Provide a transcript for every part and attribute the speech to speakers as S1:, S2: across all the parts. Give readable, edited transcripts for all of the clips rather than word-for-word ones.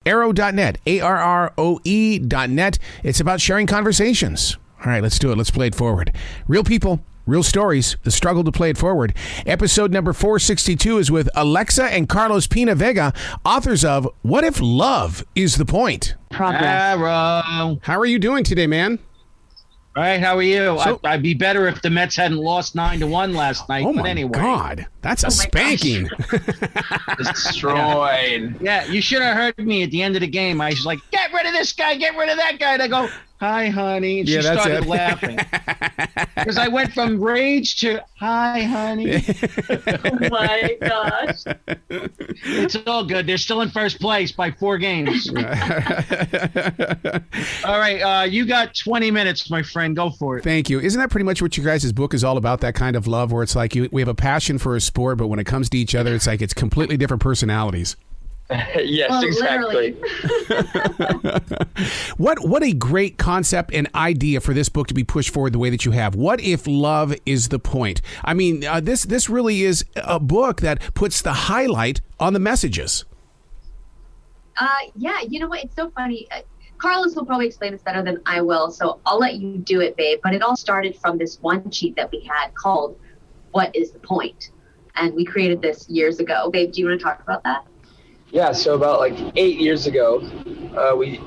S1: Arrow.net, ARROE.net. It's about sharing conversations. All right, let's do it. Let's play it forward. Real people, real stories, the struggle to play it forward. Episode number 462 is with Alexa and Carlos Pena Vega, authors of What If Love is the Point?
S2: Progress.
S3: Arrow.
S1: How are you doing today, man?
S3: All right, how are you?
S1: So-
S3: I'd be better if the Mets hadn't lost 9-1 last night.
S1: Oh,
S3: but
S1: my
S3: anyway.
S1: God. That's a spanking.
S4: Destroyed.
S3: Yeah, you should have heard me at the end of the game. I was like, get rid of this guy, get rid of that guy. And I go, hi, honey. And she
S1: that's
S3: started
S1: it.
S3: laughing. Because I went from rage to, hi, honey.
S2: Oh my gosh.
S3: It's all good. They're still in first place by 4 games. All right, you got 20 minutes, my friend. Go for it.
S1: Thank you. Isn't that pretty much what your guys' book is all about, that kind of love, where it's like we have a passion for a sport, but when it comes to each other, it's like it's completely different personalities.
S4: Yes,
S2: Well,
S4: exactly.
S1: What a great concept and idea for this book to be pushed forward the way that you have. What if love is the point? I mean, this really is a book that puts the highlight on the messages.
S2: Yeah, you know what? It's so funny. Carlos will probably explain this better than I will, so I'll let you do it, babe. But it all started from this one sheet that we had called What is the Point? And we created this years ago. Babe, do you want to talk about that?
S4: Yeah, so about like 8 years ago, we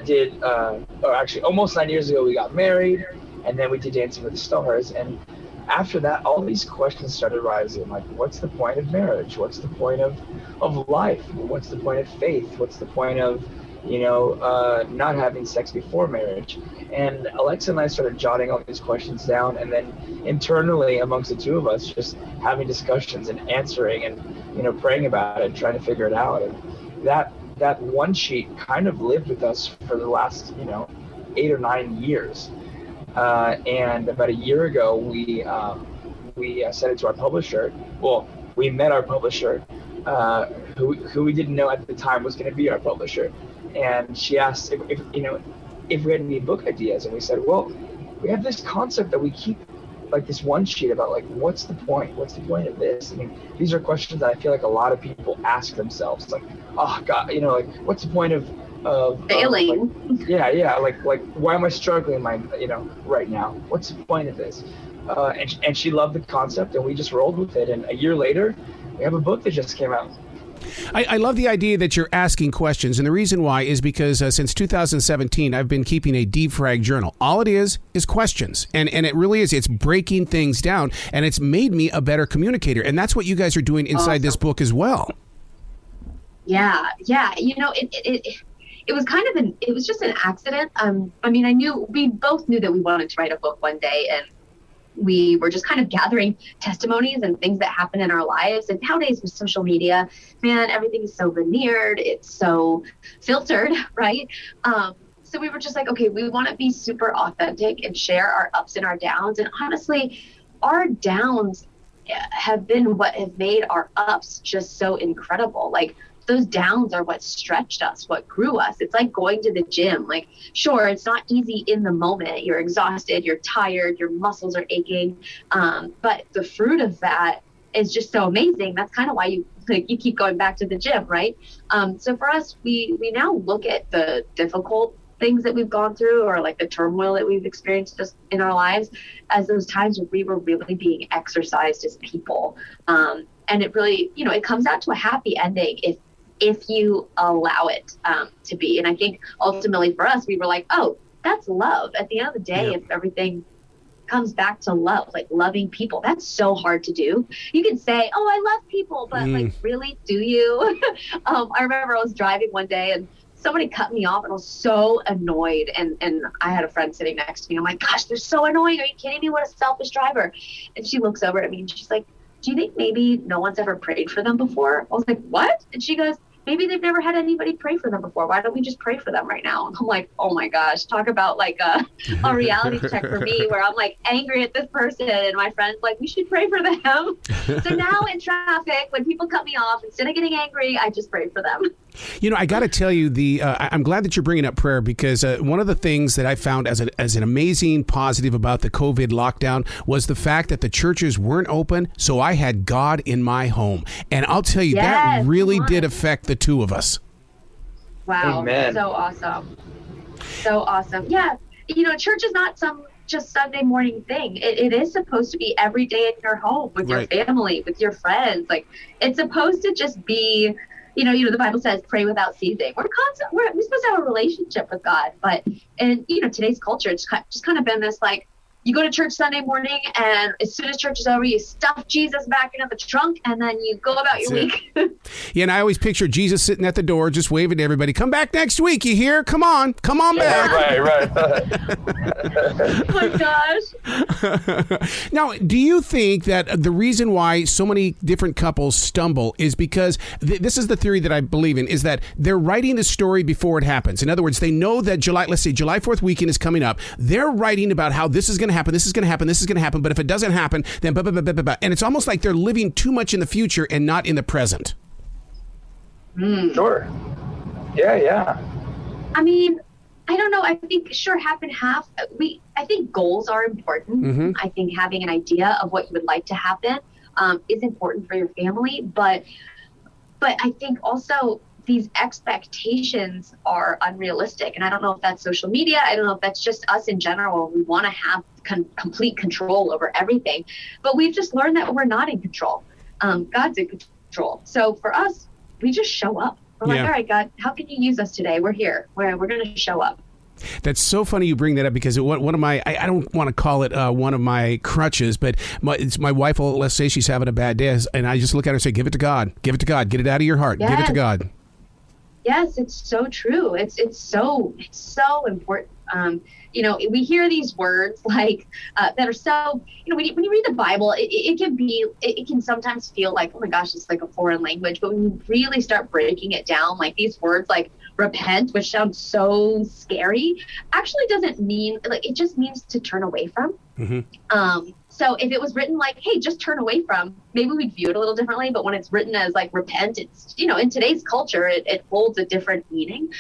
S4: did, or actually almost 9 years ago, we got married, and then we did Dancing with the Stars. And after that, all these questions started rising, like, what's the point of marriage? What's the point of life? What's the point of faith? What's the point of, not having sex before marriage? And Alexa and I started jotting all these questions down, and then internally amongst the two of us, just having discussions and answering and, praying about it and trying to figure it out. And that one sheet kind of lived with us for the last, 8 or 9 years. And about a year ago, we sent it to our publisher. Well, we met our publisher, who we didn't know at the time was going to be our publisher. And she asked if we had any book ideas, and we said, well, we have this concept that we keep, like this one sheet about, like, what's the point? What's the point of this? I mean, these are questions that I feel like a lot of people ask themselves, like, oh God, like, what's the point of
S2: Failing.
S4: Like why am I struggling right now? What's the point of this? And she loved the concept, and we just rolled with it. And a year later, we have a book that just came out.
S1: I love the idea that you're asking questions, and the reason why is because since 2017, I've been keeping a defrag journal. All it is questions, and it really is. It's breaking things down, and it's made me a better communicator, and that's what you guys are doing inside this book as well.
S2: Yeah. It was kind of it was just an accident. We both knew that we wanted to write a book one day, and we were just kind of gathering testimonies and things that happen in our lives. And nowadays with social media, man, everything is so veneered. It's so filtered, right? So we were just like, okay, we want to be super authentic and share our ups and our downs. And honestly, our downs have been what have made our ups just so incredible. Like, those downs are what stretched us, what grew us. It's like going to the gym. Like, sure, it's not easy in the moment. You're exhausted, you're tired, your muscles are aching. But the fruit of that is just so amazing. That's kind of why you keep going back to the gym, right? So for us, we now look at the difficult things that we've gone through, or like the turmoil that we've experienced just in our lives, as those times where we were really being exercised as people. And it really, it comes out to a happy ending if you allow it to be. And I think ultimately for us, we were like, oh, that's love. At the end of the day, if everything comes back to love, like loving people, that's so hard to do. You can say, oh, I love people, but like, really, do you? I remember I was driving one day and somebody cut me off, and I was so annoyed. And I had a friend sitting next to me. I'm like, gosh, they're so annoying. Are you kidding me? What a selfish driver. And she looks over at me and she's like, do you think maybe no one's ever prayed for them before? I was like, what? And she goes, maybe they've never had anybody pray for them before. Why don't we just pray for them right now? And I'm like, oh my gosh, talk about like a reality check for me, where I'm like angry at this person, and my friend's like, we should pray for them. So now in traffic, when people cut me off, instead of getting angry, I just pray for them.
S1: I got to tell you, I'm glad that you're bringing up prayer, because one of the things that I found as an amazing positive about the COVID lockdown was the fact that the churches weren't open, so I had God in my home. And I'll tell you, that really did affect the two of us.
S2: Wow.
S4: Amen.
S2: So awesome. So awesome. Yeah. Church is not some just Sunday morning thing. It is supposed to be every day in your home with
S1: Right.
S2: your family, with your friends. Like, it's supposed to just be, the Bible says pray without ceasing. We're supposed to have a relationship with God. But in, today's culture, it's just kind of been this, like, you go to church Sunday morning, and as soon as church is over, you stuff Jesus back into the trunk, and then you go about your week.
S1: Yeah, and I always picture Jesus sitting at the door, just waving to everybody. Come back next week, you hear? Come on back.
S4: Right.
S2: Oh my gosh.
S1: Now, do you think that the reason why so many different couples stumble is because, this is the theory that I believe in, is that they're writing the story before it happens. In other words, they know that July 4th weekend is coming up. They're writing about how this is going to happen, this is going to happen, this is going to happen, but if it doesn't happen, then blah, blah, blah, blah, blah. And it's almost like they're living too much in the future and not in the present.
S4: Sure. Yeah.
S2: I mean, I don't know. I think half and half. I think goals are important.
S1: Mm-hmm.
S2: I think having an idea of what you would like to happen is important for your family. But I think also these expectations are unrealistic. And I don't know if that's social media. I don't know if that's just us in general. We want to have complete control over everything. But we've just learned that we're not in control. God's in control. So for us, we just show up. We're like, all right, God, how can you use us today? We're here. We're going to show up.
S1: That's so funny you bring that up, because one of my, I don't want to call it one of my crutches, but my wife will, let's say she's having a bad day, and I just look at her and say, give it to God. Give it to God. Get it out of your heart.
S2: Yes.
S1: Give it to God.
S2: Yes, it's so true. It's so important. We hear these words like that are so, when you read the Bible, it can sometimes feel like, oh my gosh, it's like a foreign language. But when you really start breaking it down, like these words like repent, which sounds so scary, actually doesn't mean, like, it just means to turn away from.
S1: Mm-hmm.
S2: So if it was written like, hey, just turn away from, maybe we'd view it a little differently. But when it's written as like repent, it's, in today's culture, it holds a different meaning.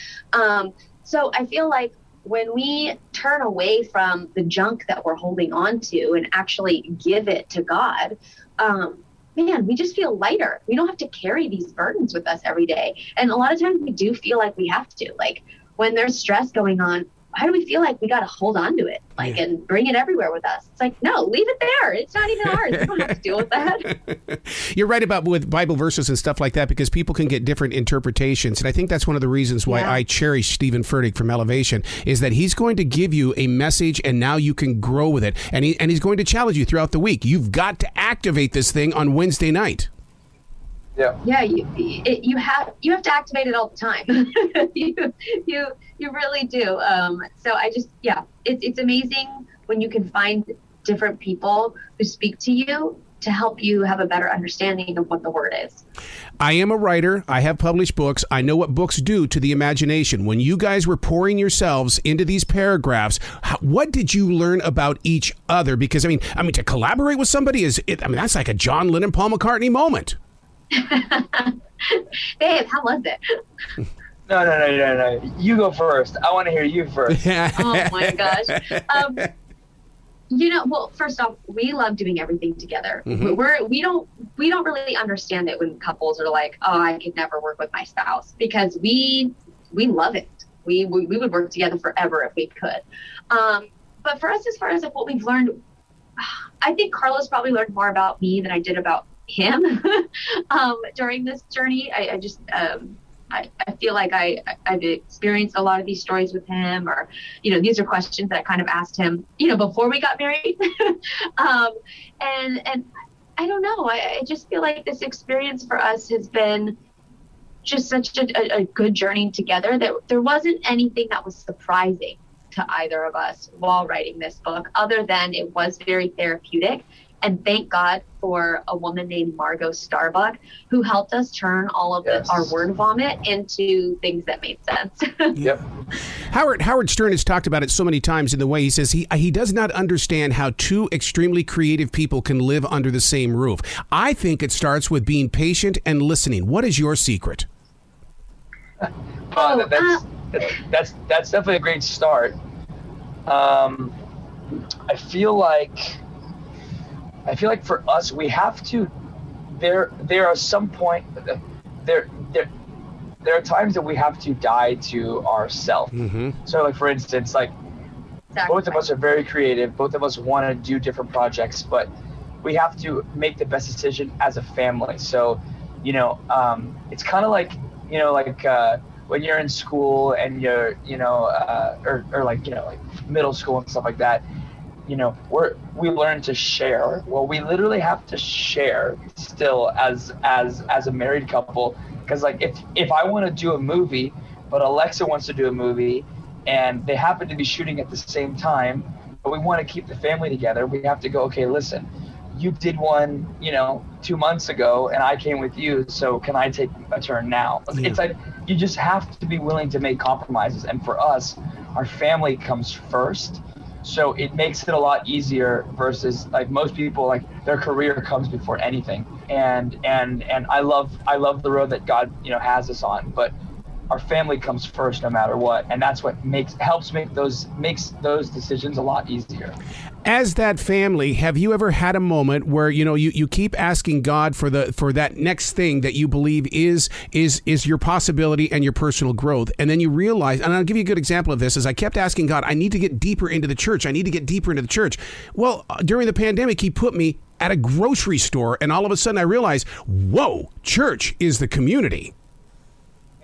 S2: So I feel like when we turn away from the junk that we're holding on to and actually give it to God, man, we just feel lighter. We don't have to carry these burdens with us every day. And a lot of times we do feel like we have to. Like, when there's stress going on, why do we feel like we got to hold on to it, and bring it everywhere with us? It's like, no, leave it there. It's not even ours. We don't have to deal with that.
S1: You're right about with Bible verses and stuff like that, because people can get different interpretations. And I think that's one of the reasons why I cherish Stephen Furtick from Elevation, is that he's going to give you a message, and now you can grow with it. And he's going to challenge you throughout the week. You've got to activate this thing on Wednesday night.
S4: Yeah.
S2: You have to activate it all the time. you really do. So it's amazing when you can find different people who speak to you to help you have a better understanding of what the word is.
S1: I am a writer. I have published books. I know what books do to the imagination. When you guys were pouring yourselves into these paragraphs, what did you learn about each other? Because I mean, to collaborate with somebody that's like a John Lennon, Paul McCartney moment.
S2: Babe, how was it?
S4: No. You go first. I want to hear you first.
S2: Oh my gosh. Well, first off, we love doing everything together. Mm-hmm. We don't really understand it when couples are like, oh, I could never work with my spouse, because we love it. We would work together forever if we could. But for us, as far as like what we've learned, I think Carlos probably learned more about me than I did about him during this journey. I feel like I've experienced a lot of these stories with him, or, these are questions that I kind of asked him, before we got married. And I don't know. I just feel like this experience for us has been just such a good journey together, that there wasn't anything that was surprising to either of us while writing this book, other than it was very therapeutic. And thank God for a woman named Margot Starbuck, who helped us turn all of our word vomit into things that made sense.
S4: Yep.
S1: Howard Stern has talked about it so many times in the way he says he does not understand how two extremely creative people can live under the same roof. I think it starts with being patient and listening. What is your secret?
S4: That's definitely a great start. I feel like for us, we have to. There are some point. there are times that we have to die to ourselves. So like, for instance, like both of us are very creative. Both of us want to do different projects, but we have to make the best decision as a family. So, it's kind of like, when you're in school and you're, or like, like middle school and stuff like that, we learn to share. Well, we literally have to share still as a married couple. Because like, if I want to do a movie, but Alexa wants to do a movie, and they happen to be shooting at the same time, but we want to keep the family together, we have to go, okay, listen, you did one, 2 months ago, and I came with you, so can I take a turn now? Yeah. It's like, you just have to be willing to make compromises. And for us, our family comes first. So it makes it a lot easier versus like most people, like their career comes before anything. And I love the road that God, has us on, but our family comes first no matter what. And that's what makes those decisions a lot easier.
S1: As that family, have you ever had a moment where, you keep asking God for that next thing that you believe is your possibility and your personal growth, and then you realize, and I'll give you a good example of this, is I kept asking God, I need to get deeper into the church. Well, during the pandemic, he put me at a grocery store, and all of a sudden I realized, whoa, church is the community.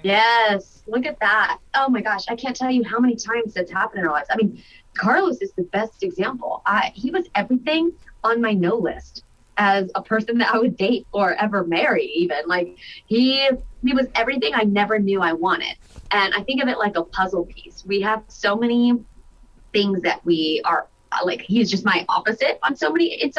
S2: Yes, look at that. Oh my gosh, I can't tell you how many times that's happened in our lives. I mean, Carlos is the best example. He was everything on my no list as a person that I would date or ever marry even. Like he was everything I never knew I wanted. And I think of it like a puzzle piece. We have so many things that we are like, he's just my opposite in so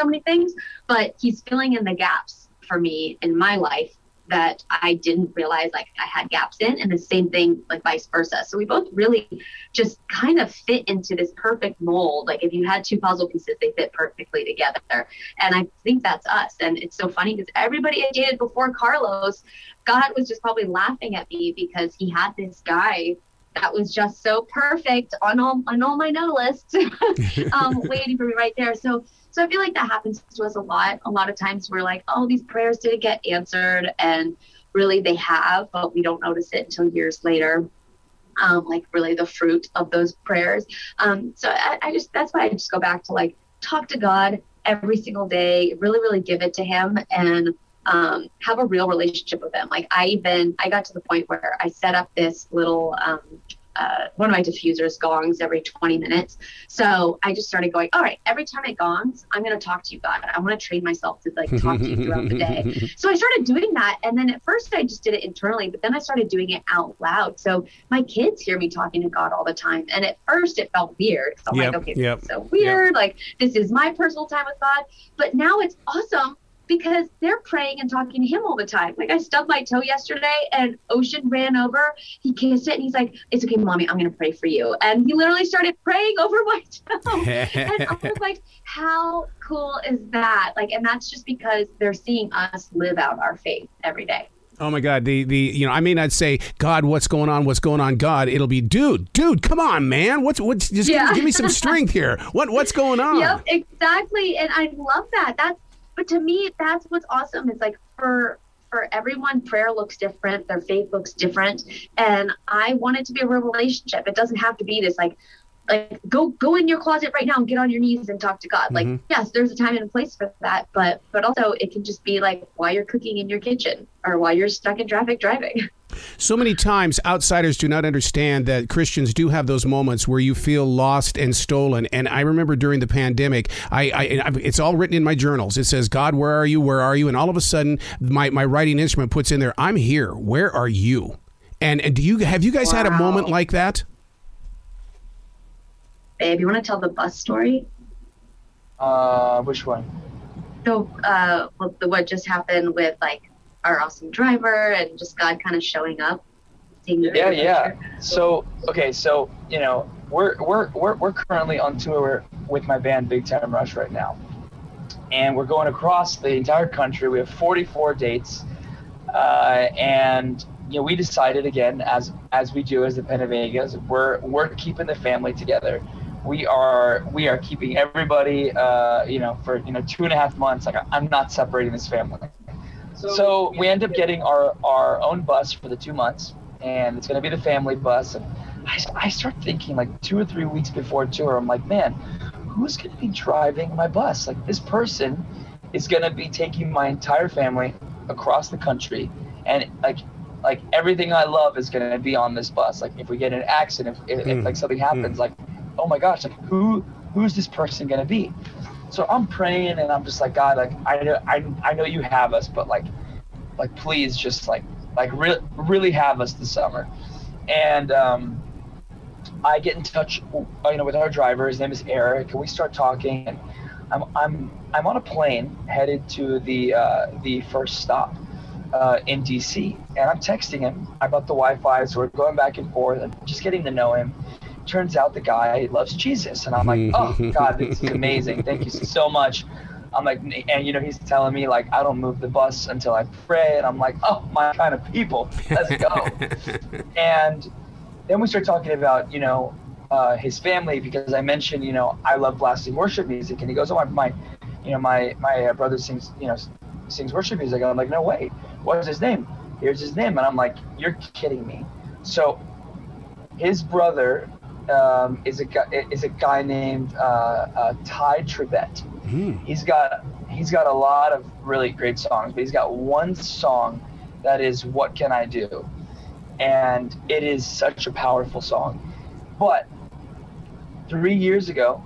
S2: many things, but he's filling in the gaps for me in my life that I didn't realize like I had gaps in, and the same thing like vice versa. So we both really just kind of fit into this perfect mold. Like if you had two puzzle pieces, they fit perfectly together. And I think that's us. And it's so funny because everybody I dated before Carlos, God was just probably laughing at me because he had this guy that was just so perfect on all my no lists, waiting for me right there. So I feel like that happens to us a lot. A lot of times we're like, oh, these prayers didn't get answered. And really they have, but we don't notice it until years later. Like really the fruit of those prayers. So that's why I just go back to like, talk to God every single day, really, really give it to him, and have a real relationship with him. Like I got to the point where I set up this little, one of my diffusers gongs every 20 minutes. So I just started going, all right, every time it gongs, I'm going to talk to you, God. I want to train myself to like talk to you throughout the day. So I started doing that. And then at first I just did it internally, but then I started doing it out loud. So my kids hear me talking to God all the time. And at first it felt weird. So I'm like, okay, this is so weird. Like this is my personal time with God. But now it's awesome, because they're praying and talking to him all the time. Like I stubbed my toe yesterday and Ocean ran over, he kissed it and he's like, it's okay, mommy, I'm going to pray for you. And he literally started praying over my toe. And I was like, how cool is that? Like, and that's just because they're seeing us live out our faith every day.
S1: Oh my God. I may not say, God, what's going on, God? It'll be, dude, come on, man. Give me some strength here. What's going on?
S2: Yep, exactly. And I love that. But to me, that's what's awesome. It's like for everyone, prayer looks different. Their faith looks different. And I want it to be a real relationship. It doesn't have to be this like go in your closet right now and get on your knees and talk to God. Like, yes, there's a time and a place for that. But also it can just be like while you're cooking in your kitchen or while you're stuck in traffic driving.
S1: So many times outsiders do not understand that Christians do have those moments where you feel lost and stolen. And I remember during the pandemic, it's all written in my journals. It says, God, where are you? Where are you? And all of a sudden, my writing instrument puts in there, I'm here. Where are you? And have you guys had a moment like that?
S2: Babe, you want to tell the bus story?
S4: Which one?
S2: So, what just happened with like our awesome driver and just God kind of showing up.
S4: Yeah. So we're currently on tour with my band Big Time Rush right now, and we're going across the entire country. We have 44 dates, and we decided again, as we do as the Pena Vegas, we're keeping the family together. We are keeping everybody, for 2.5 months. Like I'm not separating this family. So we end up getting our own bus for the 2 months, and it's going to be the family bus. And I start thinking like 2 or 3 weeks before tour, I'm like, man, who's going to be driving my bus? Like, this person is going to be taking my entire family across the country, and like everything I love is going to be on this bus. Like, if we get in an accident, if like something happens, like, oh my gosh, like who's this person going to be? So I'm praying, and I'm just like, God, like I know you have us, but like please just really have us this summer. And I get in touch, with our driver. His name is Eric, and we start talking. And I'm on a plane headed to the first stop in DC, and I'm texting him about the Wi-Fi. So we're going back and forth, and just getting to know him. Turns out the guy loves Jesus, and I'm like, oh God, this is amazing. Thank you so much. I'm like, and he's telling me like, I don't move the bus until I pray, and I'm like, oh, my kind of people, let's go. And then we start talking about his family, because I mentioned I love blasting worship music, and he goes, oh, my brother sings worship music. And I'm like, no way, what's his name? Here's his name. And I'm like, you're kidding me. So his brother is a guy named Ty Tribbett. He's got a lot of really great songs, but he's got one song that is "What Can I Do?" And it is such a powerful song. But 3 years ago,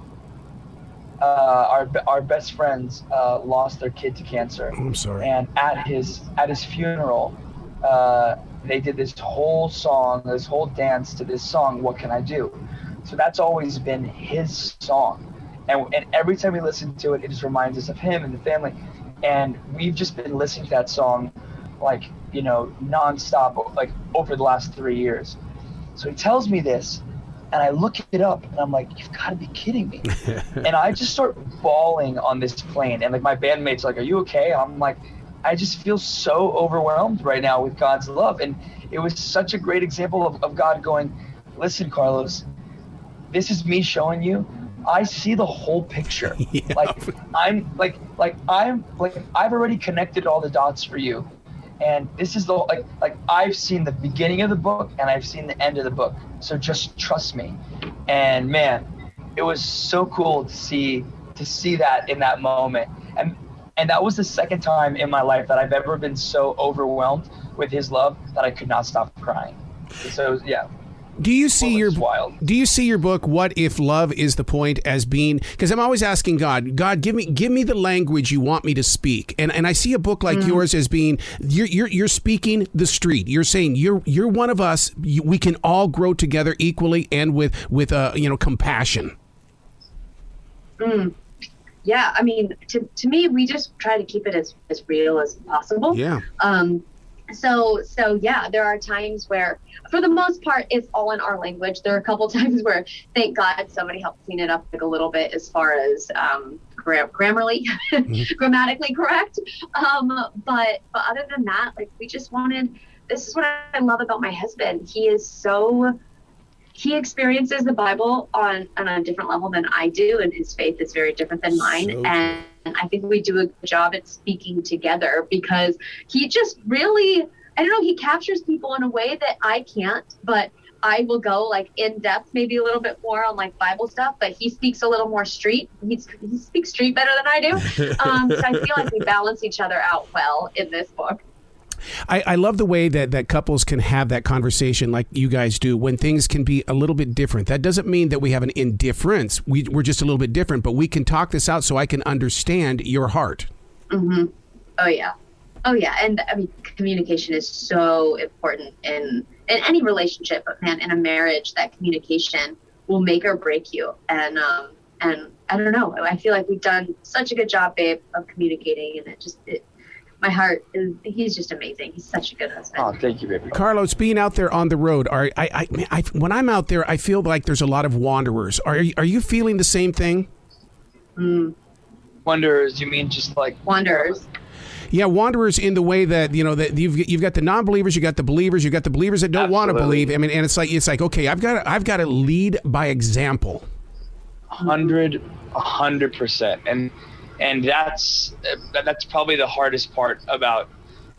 S4: our best friends lost their kid to cancer.
S1: I'm sorry.
S4: And at his funeral, they did this whole dance to this song, "What Can I Do?" So that's always been his song. And every time we listen to it, it just reminds us of him and the family. And we've just been listening to that song nonstop, like over the last 3 years. So he tells me this, and I look it up, and I'm like, you've got to be kidding me. And I just start bawling on this plane. And like my bandmates are like, are you okay? And I'm like, I just feel so overwhelmed right now with God's love. And it was such a great example of God going, listen, Carlos, this is me showing you I see the whole picture. Yep. I've already connected all the dots for you. And this is I've seen the beginning of the book, and I've seen the end of the book. So just trust me. And man, it was so cool to see that in that moment. And that was the second time in my life that I've ever been so overwhelmed with his love that I could not stop crying. So yeah.
S1: Do you see your book, What If Love Is the Point, as being, because I'm always asking God, give me the language you want me to speak, and I see a book like yours as being you're speaking the street. You're saying you're one of us. We can all grow together equally and with compassion.
S2: Yeah, I mean, to me, we just try to keep it as real as possible.
S1: Yeah.
S2: So yeah, there are times where, for the most part, it's all in our language. There are a couple times where, thank God, somebody helped clean it up a little bit as far as grammatically correct. But other than that, we just wanted. This is what I love about my husband. He experiences the Bible on a different level than I do, and his faith is very different than mine. And I think we do a good job at speaking together, because he just really, he captures people in a way that I can't, but I will go in depth, maybe a little bit more on Bible stuff, but he speaks a little more street. He speaks street better than I do. So I feel like we balance each other out well in this book.
S1: I love the way that couples can have that conversation like you guys do when things can be a little bit different. That doesn't mean that we have an indifference. We're just a little bit different, but we can talk this out so I can understand your heart.
S2: Mm-hmm. Oh, yeah. And I mean, communication is so important in any relationship, but man, in a marriage, that communication will make or break you. And I don't know. I feel like we've done such a good job, babe, of communicating, and my heart he's just amazing. He's such a good husband.
S4: Oh, thank you, baby.
S1: Carlos, being out there on the road, when I'm out there, I feel like there's a lot of wanderers. Are you feeling the same thing?
S4: Wanderers, you mean just
S2: wanderers?
S1: Yeah, wanderers in the way that, that you've got the non-believers, you got the believers, you got the believers that don't want to believe. I mean, and it's like, okay, I've got to lead by example.
S4: 100%. And that's probably the hardest part about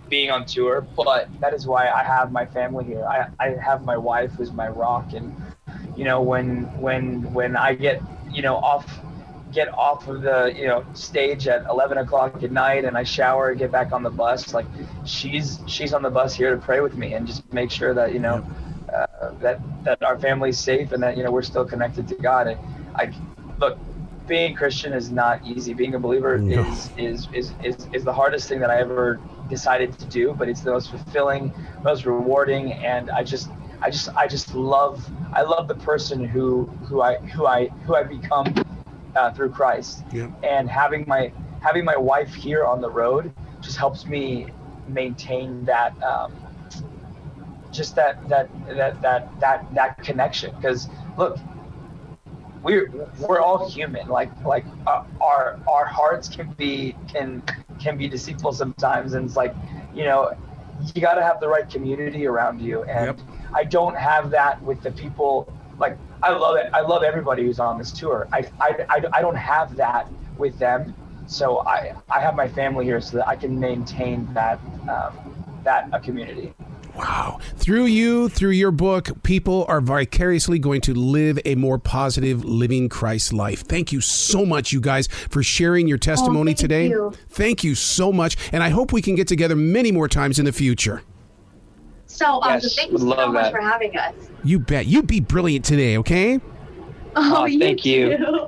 S4: being on tour, but that is why I have my family here. I have my wife who's my rock, and when I get off of the stage at 11 o'clock at night and I shower and get back on the bus, like she's on the bus here to pray with me and just make sure that that our family's safe and that we're still connected to God. And look, being Christian is not easy. Being a believer is the hardest thing that I ever decided to do, but it's the most fulfilling, most rewarding, and I love the person who I become through Christ. Yeah. And having my wife here on the road just helps me maintain that that connection. Because look, we're all human. Like our hearts can be deceitful sometimes, and it's like you got to have the right community around you. And I don't have that with the people. Like I love it. I love everybody who's on this tour. I don't have that with them. So I have my family here so that I can maintain that a community.
S1: Wow. Through your book, people are vicariously going to live a more positive, living Christ life. Thank you so much, you guys, for sharing your testimony today. Thank you so much. And I hope we can get together many more times in the future.
S2: So awesome. Yes, thank you so much for having us.
S1: You bet. You be brilliant today, okay?
S2: Oh,
S4: thank you.